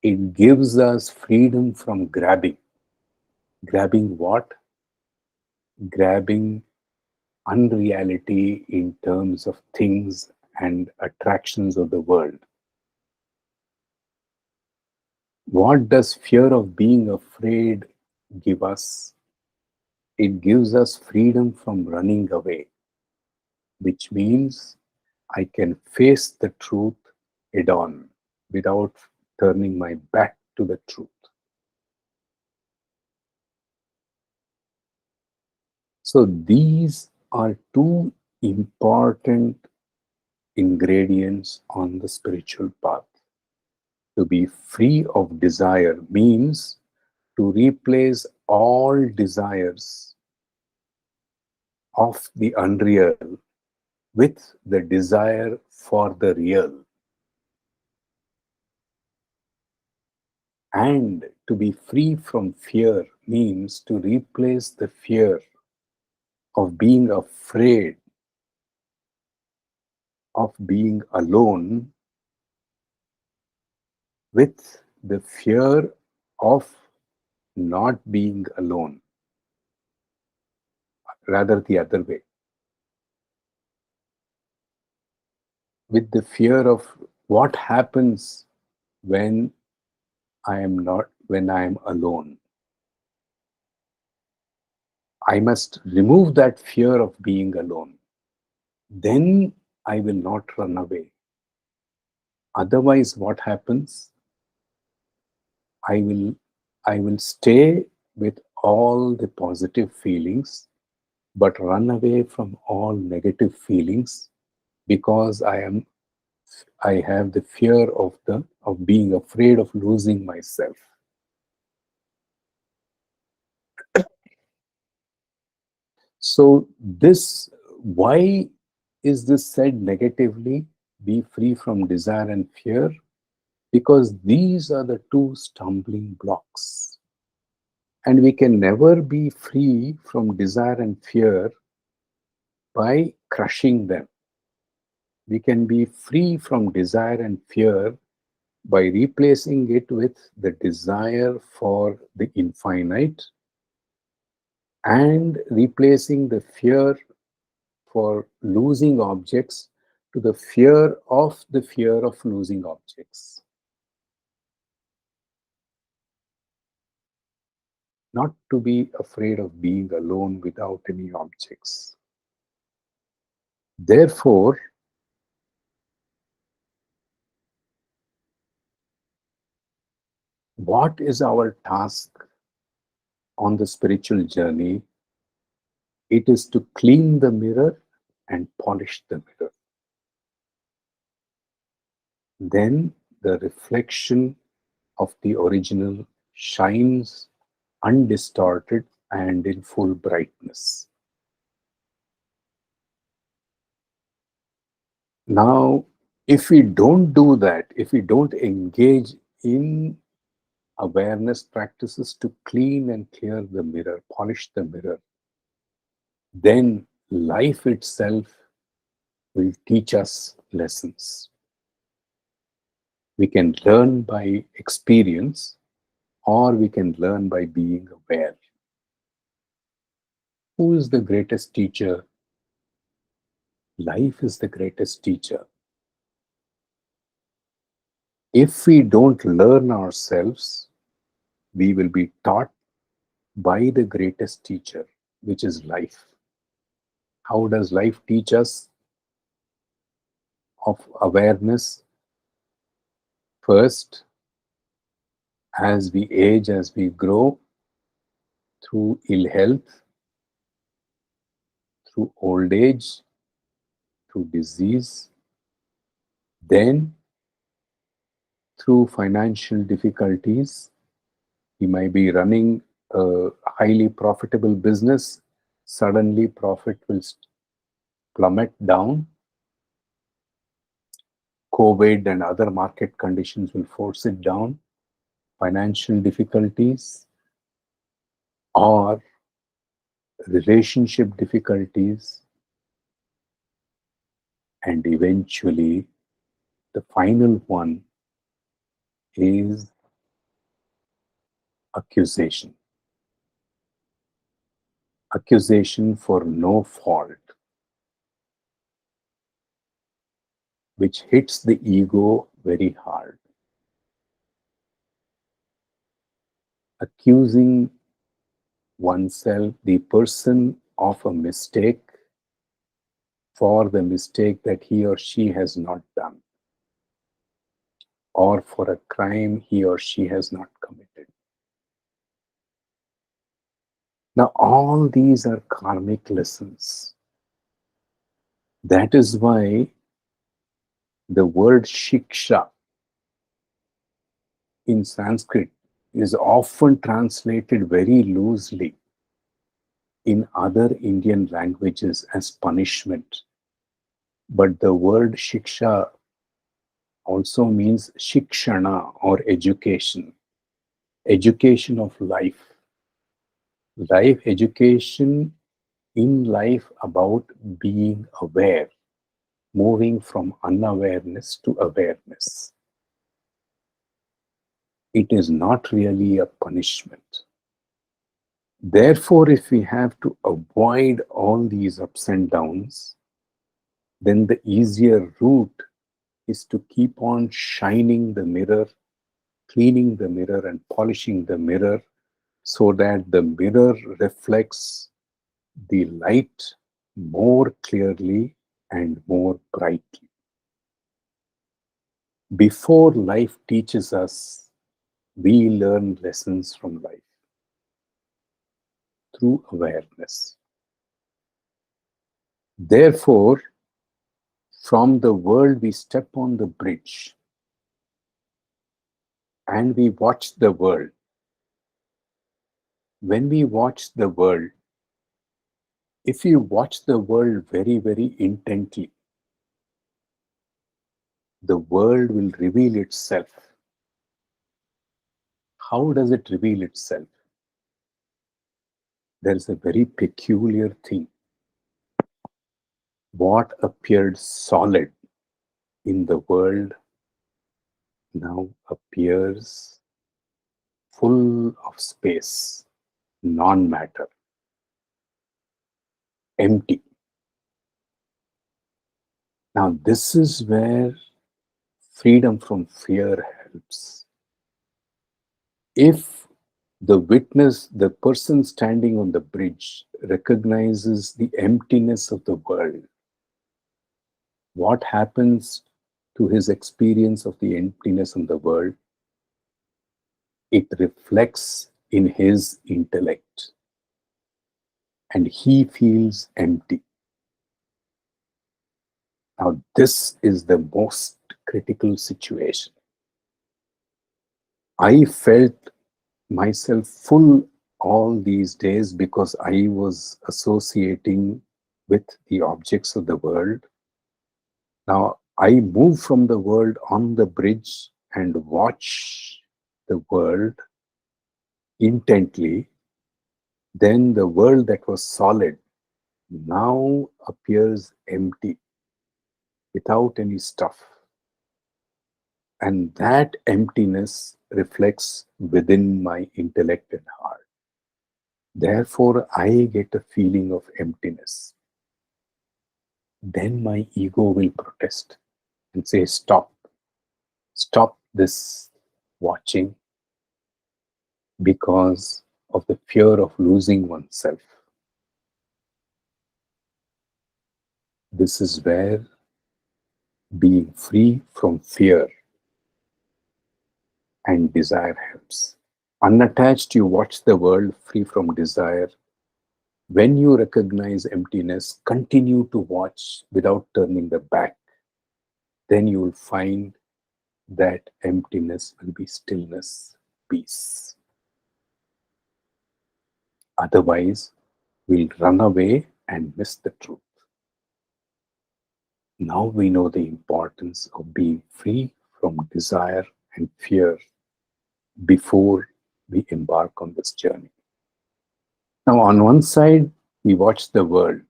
It gives us freedom from grabbing. Grabbing what? Grabbing unreality in terms of things and attractions of the world. What does fear of being afraid give us? It gives us freedom from running away, which means I can face the truth head on without turning my back to the truth. So these are two important ingredients on the spiritual path. To be free of desire means to replace all desires of the unreal with the desire for the real. And to be free from fear means to replace the fear of being afraid of being alone with the fear of not being alone, rather the other way. with the fear of what happens when I am alone. I must remove that fear of being alone. Then I will not run away. Otherwise, what happens? I will stay with all the positive feelings, but run away from all negative feelings because I have the fear of being afraid of losing myself. So why is this said negatively? Be free from desire and fear, because these are the two stumbling blocks. And we can never be free from desire and fear by crushing them. We can be free from desire and fear by replacing it with the desire for the infinite and replacing the fear for losing objects to the fear of losing objects. Not to be afraid of being alone without any objects. Therefore, what is our task on the spiritual journey? It is to clean the mirror and polish the mirror. Then the reflection of the original shines undistorted and in full brightness. Now, if we don't do that, if we don't engage in awareness practices to clean and clear the mirror, polish the mirror, then life itself will teach us lessons. We can learn by experience, or we can learn by being aware. Who is the greatest teacher? Life is the greatest teacher. If we don't learn ourselves, we will be taught by the greatest teacher, which is life. How does life teach us of awareness? First, as we age, as we grow, through ill health, through old age, through disease, then through financial difficulties. We might be running a highly profitable business, suddenly profit will plummet down. COVID and other market conditions will force it down. Financial difficulties or relationship difficulties, and eventually the final one is accusation. Accusation for no fault, which hits the ego very hard. Accusing oneself, the person, of a mistake for the mistake that he or she has not done, or for a crime he or she has not committed. Now, all these are karmic lessons. That is why the word shiksha in Sanskrit is often translated very loosely in other Indian languages as punishment. But the word shiksha also means shikshana, or education, education of life. Life education in life about being aware, moving from unawareness to awareness. It is not really a punishment. Therefore, if we have to avoid all these ups and downs, then the easier route is to keep on shining the mirror, cleaning the mirror and polishing the mirror so that the mirror reflects the light more clearly and more brightly. Before life teaches us, we learn lessons from life through awareness. Therefore, from the world we step on the bridge and we watch the world. When we watch the world, if you watch the world very, very intently, the world will reveal itself. How does it reveal itself? There is a very peculiar thing. What appeared solid in the world now appears full of space, non-matter, empty. Now, this is where freedom from fear helps. If the witness, the person standing on the bridge, recognizes the emptiness of the world, what happens to his experience of the emptiness of the world? It reflects in his intellect, and he feels empty. Now, this is the most critical situation. I felt myself full all these days because I was associating with the objects of the world. Now, I move from the world on the bridge and watch the world intently. Then the world that was solid now appears empty, without any stuff. And that emptiness reflects within my intellect and heart. Therefore, I get a feeling of emptiness. Then my ego will protest and say, stop this watching because of the fear of losing oneself. This is where being free from fear and desire helps. Unattached, you watch the world free from desire. When you recognize emptiness, continue to watch without turning the back. Then you will find that emptiness will be stillness, peace. Otherwise, we'll run away and miss the truth. Now we know the importance of being free from desire and fear before we embark on this journey. Now, on one side, we watch the world.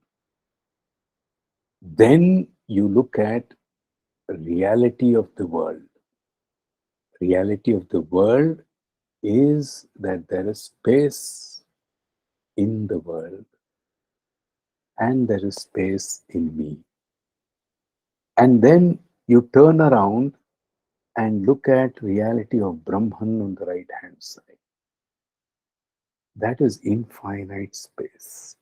Then you look at the reality of the world. Reality of the world is that there is space in the world and there is space in me. And then you turn around and look at reality of Brahman on the right hand side. That is infinite space.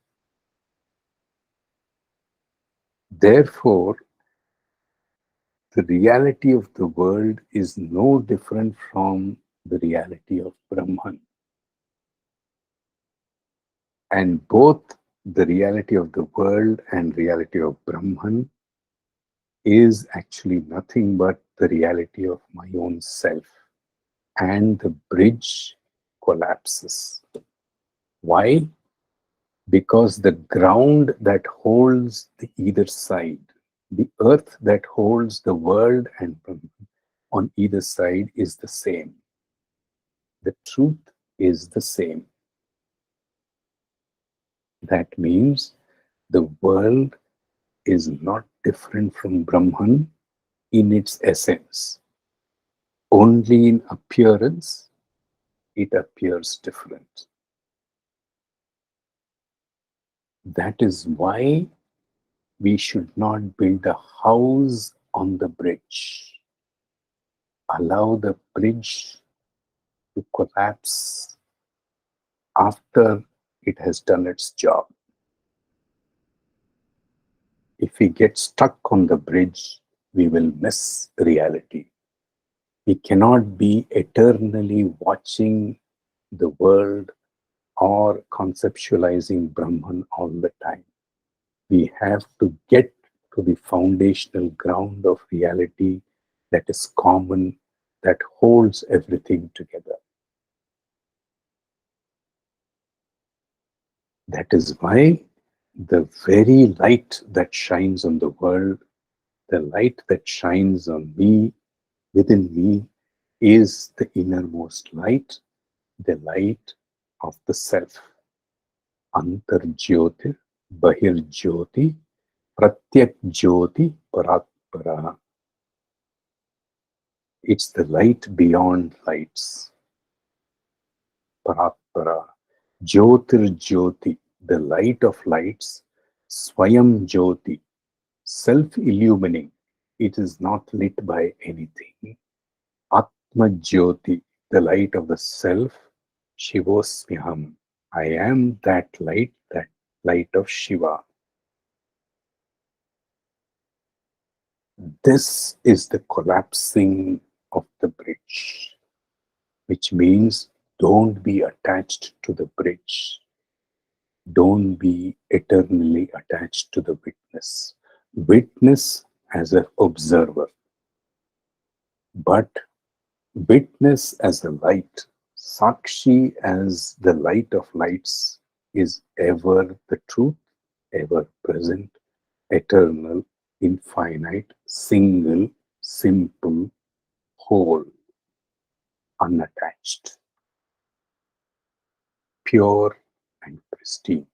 Therefore, the reality of the world is no different from the reality of Brahman. And both the reality of the world and reality of Brahman is actually nothing but the reality of my own self. And the bridge collapses. Why? Because the ground that holds the either side, the earth that holds the world and Brahman on either side is the same. The truth is the same. That means the world is not different from Brahman in its essence. Only in appearance, it appears different. That is why we should not build a house on the bridge. Allow the bridge to collapse after it has done its job. If we get stuck on the bridge, we will miss reality. We cannot be eternally watching the world or conceptualizing Brahman all the time. We have to get to the foundational ground of reality that is common, that holds everything together. That is why the very light that shines on the world, the light that shines on me, within me, is the innermost light, the light of the self. Antar Jyotir, Bahir Jyoti, Pratyak Jyoti, Paratpara. It's the light beyond lights. Paratpara. Jyotir Jyoti, the light of lights. Swayam Jyoti, self-illumining. It is not lit by anything. Atma Jyoti, the light of the self. Shivosmiham, I am that light of Shiva. This is the collapsing of the bridge, which means don't be attached to the bridge. Don't be eternally attached to the witness. Witness as an observer, but witness as a light. Sakshi as the light of lights is ever the truth, ever present, eternal, infinite, single, simple, whole, unattached, pure and pristine.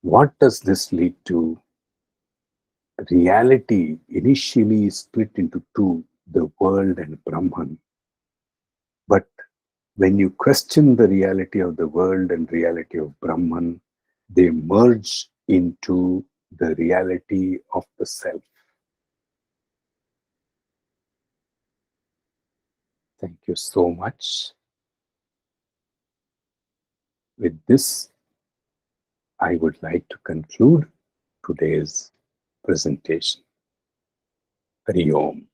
What does this lead to? Reality initially is split into two, the world and Brahman. But when you question the reality of the world and reality of Brahman, they merge into the reality of the self. Thank you so much. With this, I would like to conclude today's presentation. Hari Om.